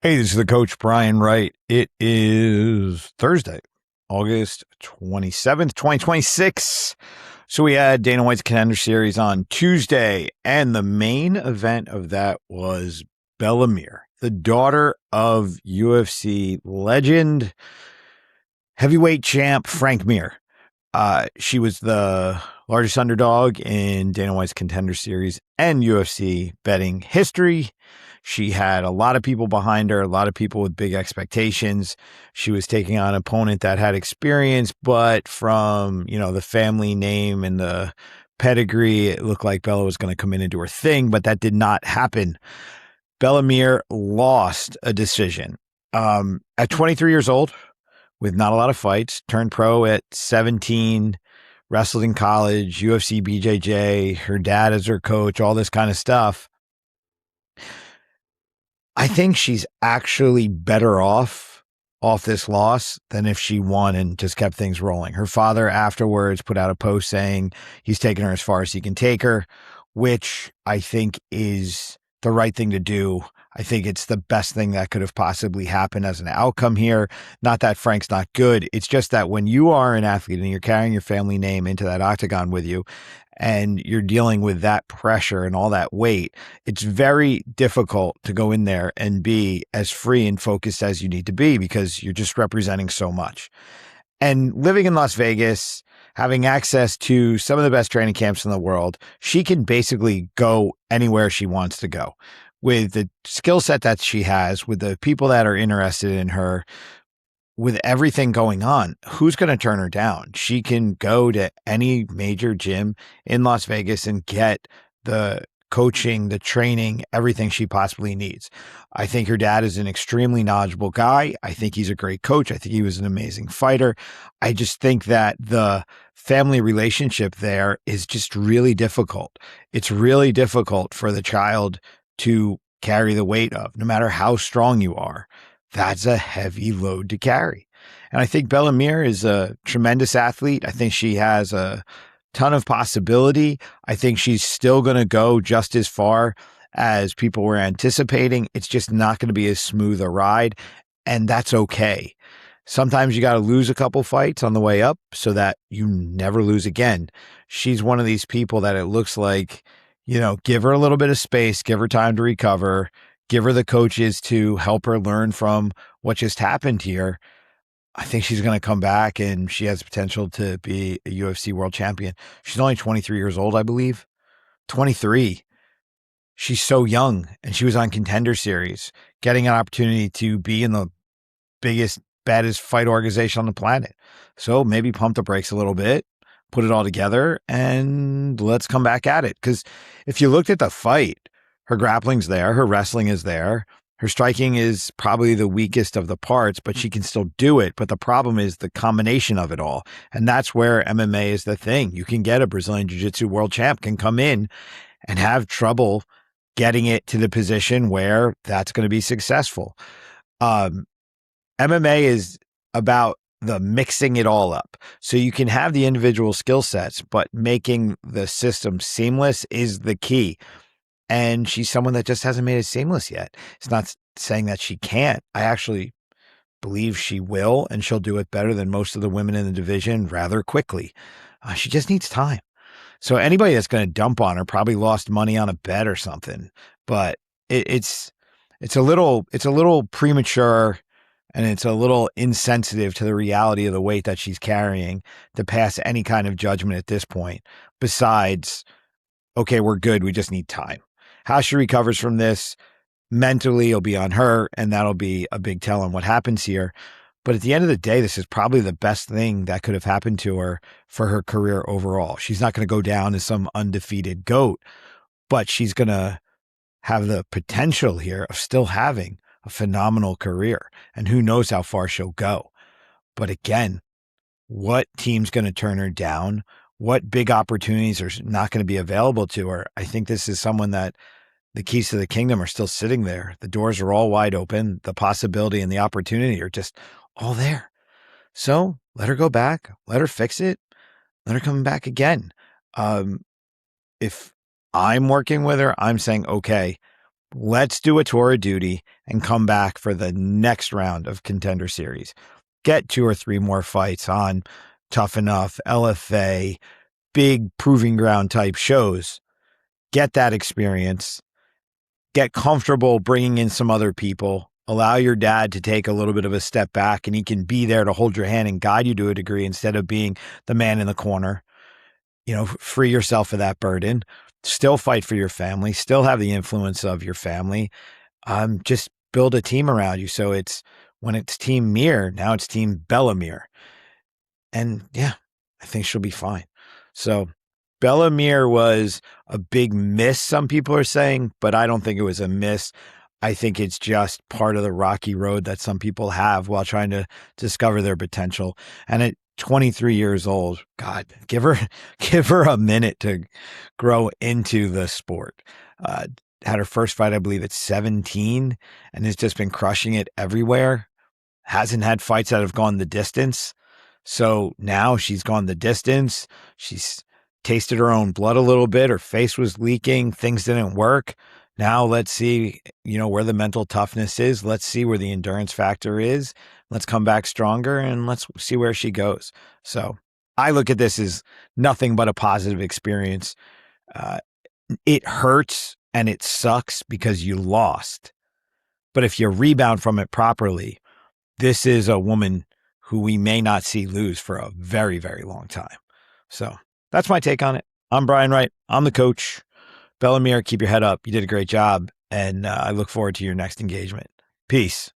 Hey, this is the coach, Brian Wright. It is Thursday, August 27th, 2026. So we had Dana White's Contender series on Tuesday, and the main event of that was Bella Mir, the daughter of UFC legend, heavyweight champ Frank Mir. She was the largest underdog in Dana White's Contender series and UFC betting history. She had a lot of people behind her, a lot of people with big expectations. She was taking on an opponent that had experience, but from, the family name and the pedigree, it looked like Bella was going to come in and do her thing, but that did not happen. Bella Mir lost a decision. At 23 years old, with not a lot of fights, turned pro at 17, wrestled in college, UFC BJJ, her dad is her coach, all this kind of stuff. I think she's actually better off this loss than if she won and just kept things rolling. Her father afterwards put out a post saying he's taking her as far as he can take her, which I think is the right thing to do. I think it's the best thing that could have possibly happened as an outcome here. Not that Frank's not good. It's just that when you are an athlete and you're carrying your family name into that octagon with you and you're dealing with that pressure and all that weight, it's very difficult to go in there and be as free and focused as you need to be because you're just representing so much. And living in Las Vegas, having access to some of the best training camps in the world, she can basically go anywhere she wants to go. With the skill set that she has, with the people that are interested in her, with everything going on, who's going to turn her down? She can go to any major gym in Las Vegas and get the coaching, the training, everything she possibly needs. I think her dad is an extremely knowledgeable guy. I think he's a great coach. I think he was an amazing fighter. I just think that the family relationship there is just really difficult. It's really difficult for the child to carry the weight of, no matter how strong you are. That's a heavy load to carry. And I think Bella Mir is a tremendous athlete. I think she has a ton of possibility. I think she's still going to go just as far as people were anticipating. It's just not going to be as smooth a ride, and that's okay. Sometimes you got to lose a couple fights on the way up so that you never lose again. She's one of these people that it looks like, give her a little bit of space, give her time to recover, give her the coaches to help her learn from what just happened here. I think she's going to come back and she has potential to be a UFC world champion. She's only 23 years old, I believe. 23. She's so young, and she was on Contender series, getting an opportunity to be in the biggest, baddest fight organization on the planet. So maybe pump the brakes a little bit, put it all together, and let's come back at it. Because if you looked at the fight, her grappling's there, her wrestling is there, her striking is probably the weakest of the parts, but she can still do it. But the problem is the combination of it all. And that's where MMA is the thing. You can get a Brazilian Jiu-Jitsu world champ can come in and have trouble getting it to the position where that's going to be successful. MMA is about the mixing it all up. So you can have the individual skill sets, but making the system seamless is the key. And she's someone that just hasn't made it seamless yet. It's not saying that she can't. I actually believe she will, and she'll do it better than most of the women in the division rather quickly. She just needs time. So anybody that's going to dump on her probably lost money on a bet or something. But it's a little premature, and it's a little insensitive to the reality of the weight that she's carrying to pass any kind of judgment at this point. Besides, okay, we're good. We just need time. How she recovers from this mentally will be on her, and that'll be a big tell on what happens here. But at the end of the day, this is probably the best thing that could have happened to her for her career overall. She's not going to go down as some undefeated GOAT, but she's going to have the potential here of still having a phenomenal career. And who knows how far she'll go. But again, what team's going to turn her down? What big opportunities are not going to be available to her? I think this is someone that the keys to the kingdom are still sitting there. The doors are all wide open. The possibility and the opportunity are just all there. So let her go back. Let her fix it. Let her come back again. If I'm working with her, I'm saying, okay, let's do a tour of duty and come back for the next round of Contender Series. Get 2 or 3 more fights on Tough Enough, LFA, big proving ground type shows. Get that experience. Get comfortable bringing in some other people. Allow your dad to take a little bit of a step back, and he can be there to hold your hand and guide you to a degree instead of being the man in the corner. Free yourself of that burden. Still fight for your family. Still have the influence of your family. Just build a team around you. So when it's Team Mir, now it's Team Bella Mir. And yeah, I think she'll be fine. So Bella Mir was a big miss, some people are saying, but I don't think it was a miss. I think it's just part of the rocky road that some people have while trying to discover their potential. And at 23 years old, God, give her a minute to grow into the sport. Had her first fight, I believe, at 17, and has just been crushing it everywhere. Hasn't had fights that have gone the distance. So now she's gone the distance. She's tasted her own blood a little bit. Her face was leaking. Things didn't work. Now let's see, where the mental toughness is. Let's see where the endurance factor is. Let's come back stronger and let's see where she goes. So I look at this as nothing but a positive experience. It hurts and it sucks because you lost. But if you rebound from it properly, this is a woman who we may not see lose for a very, very long time. So that's my take on it. I'm Brian Wright. I'm the coach. Bella Mir, keep your head up. You did a great job. And I look forward to your next engagement. Peace.